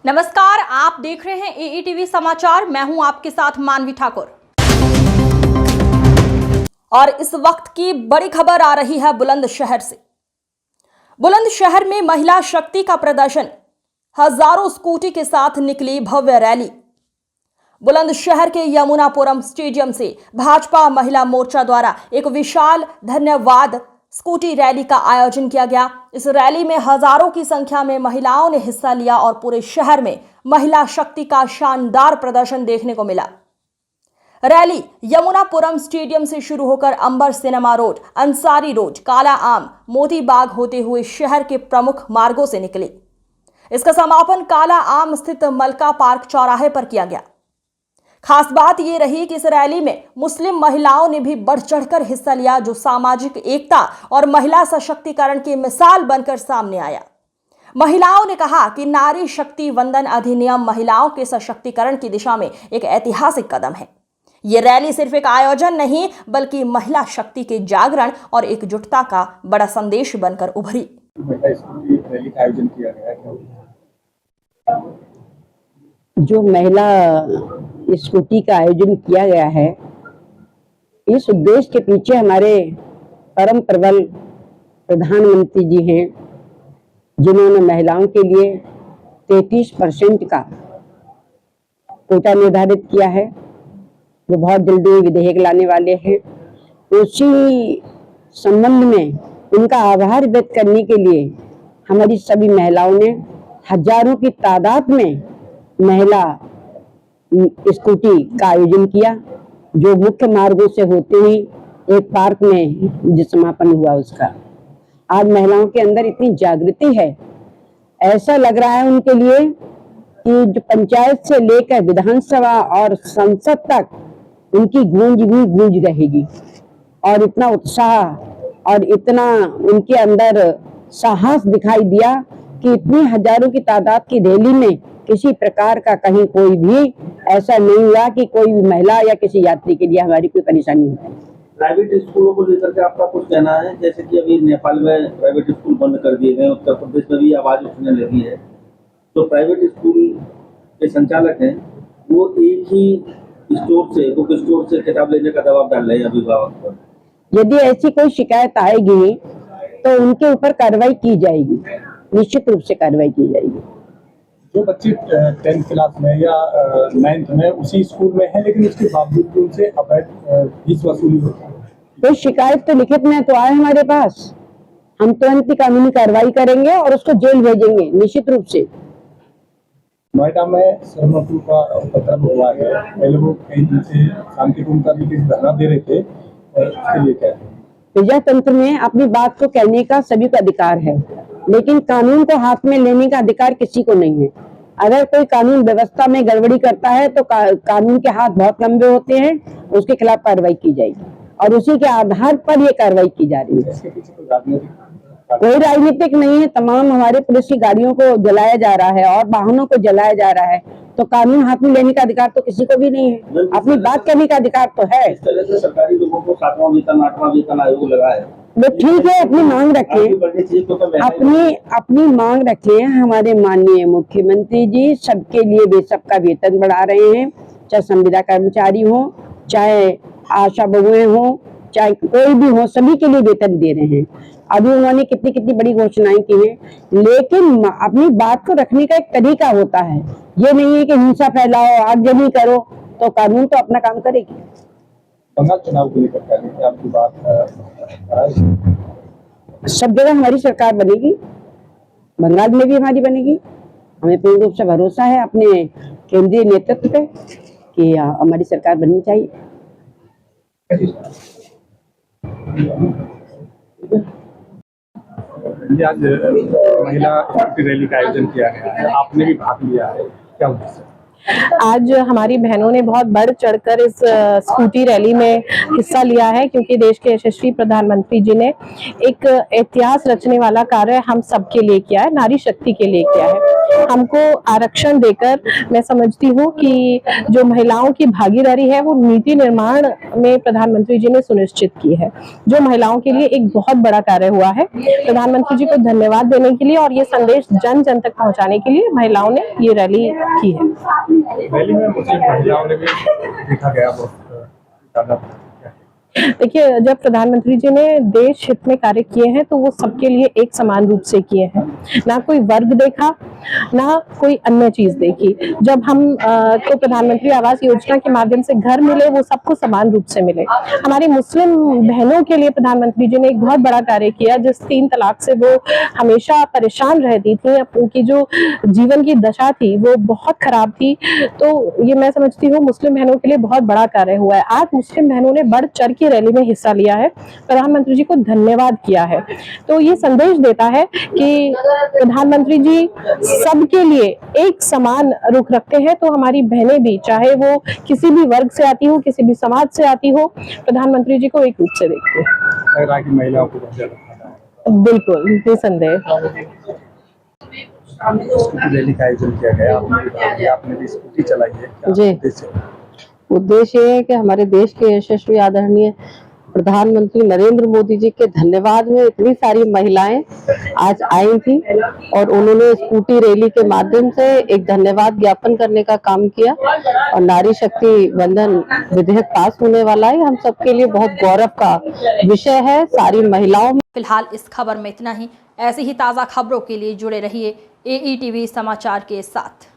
नमस्कार, आप देख रहे हैं एईटीवी समाचार। मैं हूं आपके साथ मानवी ठाकुर और इस वक्त की बड़ी खबर आ रही है बुलंदशहर से। बुलंदशहर में महिला शक्ति का प्रदर्शन, हजारों स्कूटी के साथ निकली भव्य रैली। बुलंदशहर के यमुनापुरम स्टेडियम से भाजपा महिला मोर्चा द्वारा एक विशाल धन्यवाद स्कूटी रैली का आयोजन किया गया। इस रैली में हजारों की संख्या में महिलाओं ने हिस्सा लिया और पूरे शहर में महिला शक्ति का शानदार प्रदर्शन देखने को मिला। रैली यमुनापुरम स्टेडियम से शुरू होकर अंबर सिनेमा रोड, अंसारी रोड, काला आम, मोती बाग होते हुए शहर के प्रमुख मार्गों से निकली। इसका समापन काला आम स्थित मलका पार्क चौराहे पर किया गया। खास बात यह रही कि इस रैली में मुस्लिम महिलाओं ने भी बढ़ चढ़कर हिस्सा लिया, जो सामाजिक एकता और महिला सशक्तिकरण की मिसाल बनकर सामने आया। महिलाओं ने कहा कि नारी शक्ति वंदन अधिनियम महिलाओं के सशक्तिकरण की दिशा में एक ऐतिहासिक कदम है। ये रैली सिर्फ एक आयोजन नहीं, बल्कि महिला शक्ति के जागरण और एकजुटता का बड़ा संदेश बनकर उभरी। रैली का आयोजन किया गया है। जो महिला स्कूटी का आयोजन किया गया है, इस उद्देश्य के पीछे हमारे परम प्रबल प्रधानमंत्री जी हैं, जिन्होंने महिलाओं के लिए 33% का कोटा निर्धारित किया है। वो बहुत जल्दी विधेयक लाने वाले हैं। उसी संबंध में उनका आभार व्यक्त करने के लिए हमारी सभी महिलाओं ने हजारों की तादाद में महिला स्कूटी का आयोजन किया, जो मुख्य मार्गों से होते ही एक पार्क में जो समापन हुआ उसका। आज महिलाओं के अंदर इतनी जागृति है, ऐसा लग रहा है उनके लिए कि जो पंचायत से लेकर विधानसभा और संसद तक उनकी गूंज भी गूंज रहेगी। और इतना उत्साह और इतना उनके अंदर साहस दिखाई दिया कि इतनी हजारों की तादाद की रैली में किसी प्रकार का कहीं कोई भी ऐसा नहीं हुआ कि कोई भी महिला या किसी यात्री के लिए हमारी कोई परेशानी होती है। प्राइवेट स्कूलों को लेकर के आपका कुछ कहना है? जैसे कि अभी नेपाल में प्राइवेट स्कूल बंद कर दिए गए, उत्तर प्रदेश में भी आवाज उठने लगी है, तो प्राइवेट स्कूल के संचालक हैं वो एक ही बुक स्टोर से किताब लेने का दबाव डाल रहे हैं अभिभावक पर। यदि ऐसी कोई शिकायत आएगी तो उनके ऊपर कार्रवाई की जाएगी, निश्चित रूप से कार्रवाई की जाएगी। जो बच्चे 10th क्लास में या 9th में उसी स्कूल में है, लेकिन उसके बावजूद उनसे अवैध फीस वसूली होती है। तो शिकायत तो लिखित में तो आए हमारे पास, हम तुरंत ही कानूनी कार्रवाई करेंगे और उसको जेल भेजेंगे निश्चित रूप से। नोएडा में सरमपुर का उपद्रव हुआ है, पहले वो कई दिन से शांतिपूर्ण तरीके से धरना दे रहे थे, उसके लिए क्या है? प्रजातंत्र में अपनी बात को कहने का सभी को अधिकार है, लेकिन कानून को हाथ में लेने का अधिकार किसी को नहीं है। अगर कोई कानून व्यवस्था में गड़बड़ी करता है तो कानून के हाथ बहुत लंबे होते हैं, उसके खिलाफ कार्रवाई की जाएगी और उसी के आधार पर ये कार्रवाई की जा रही है। इसके पीछे कोई राजनीतिक नहीं है। तमाम हमारे पुलिस की गाड़ियों को जलाया जा रहा है और वाहनों को जलाया जा रहा है, तो कानून हाथ में लेने का अधिकार तो किसी को भी नहीं है। अपनी बात कहने का अधिकार तो है। इस तरह से सरकारी लोगों को 7वां वेतन 8वां वेतन आयोग लगा है। वो ठीक है, अपनी मांग रखें, अपनी मांग रखें। हमारे माननीय मुख्यमंत्री जी सबके लिए बेशक का वेतन बढ़ा रहे हैं, चाहे संविदा कर्मचारी हो, चाहे आशा बहुएं हो, चाहे कोई भी हो, सभी के लिए वेतन दे रहे हैं। अभी उन्होंने कितनी बड़ी घोषणाएं की हैं, लेकिन अपनी बात को रखने का एक तरीका होता है। ये नहीं है कि हिंसा फैलाओ, आगजनी करो, तो कानून तो अपना काम करेगी। बंगाल चुनाव को लेकर आपकी बात सब जगह हमारी सरकार बनेगी, बंगाल में भी हमारी बनेगी। हमें पूर्ण रूप से भरोसा है अपने केंद्रीय नेतृत्व पे कि हमारी सरकार बननी चाहिए। आज महिला रैली का आयोजन किया गया है, आपने भी भाग लिया है, क्या उद्देश्य? आज हमारी बहनों ने बहुत बढ़ चढ़कर इस स्कूटी रैली में हिस्सा लिया है, क्योंकि देश के यशस्वी प्रधानमंत्री जी ने एक इतिहास रचने वाला कार्य हम सबके लिए किया है, नारी शक्ति के लिए किया है। हमको आरक्षण देकर मैं समझती हूँ कि जो महिलाओं की भागीदारी है वो नीति निर्माण में प्रधानमंत्री जी ने सुनिश्चित की है, जो महिलाओं के लिए एक बहुत बड़ा कार्य हुआ है। प्रधानमंत्री जी को धन्यवाद देने के लिए और ये संदेश जन जन तक पहुंचाने के लिए महिलाओं ने ये रैली की है। रैली में मुस्लिम महिलाओं ने भी देखा गया बहुत। देखिए, जब प्रधानमंत्री जी ने देश हित में कार्य किए हैं तो वो सबके लिए एक समान रूप से किए हैं, ना कोई वर्ग देखा ना कोई अन्य चीज देखी। जब हम को प्रधानमंत्री आवास योजना के माध्यम से घर मिले वो सबको समान रूप से मिले। हमारी मुस्लिम बहनों के लिए प्रधानमंत्री जी ने एक बहुत बड़ा कार्य किया, जिस 3 तलाक से वो हमेशा परेशान रहती थी, उनकी जो जीवन की दशा थी वो बहुत खराब थी। तो ये मैं समझती हूँ मुस्लिम बहनों के लिए बहुत बड़ा कार्य हुआ है। आज मुस्लिम बहनों ने बढ़ चढ़ के रैली में हिस्सा लिया है, प्रधानमंत्री जी को धन्यवाद किया है। तो ये संदेश देता है कि प्रधानमंत्री जी सबके लिए एक समान रुख रखते हैं। तो हमारी बहनें भी, चाहे वो किसी भी वर्ग से आती हो, किसी भी समाज से आती हो, प्रधानमंत्री जी को एक रूप से देखते हैं। लग रहा है कि महिलाओं को बहुत ज्यादा बिल्कुल, निसंदेह। स्कूटी रैली का आयोजन किया गया, आपने भी स्कूटी चलाई है, क्या जी। उद्देश्य है? उद्देश्य ये है कि हमारे देश के यशस्वी आदरणीय प्रधानमंत्री नरेंद्र मोदी जी के धन्यवाद में इतनी सारी महिलाएं आज आई थी और उन्होंने स्कूटी रैली के माध्यम से एक धन्यवाद ज्ञापन करने का काम किया। और नारी शक्ति वंदन विधेयक पास होने वाला है, हम सबके लिए बहुत गौरव का विषय है। सारी महिलाओं में फिलहाल इस खबर में इतना ही। ऐसी ही ताज़ा खबरों के लिए जुड़े रहिए AETV समाचार के साथ।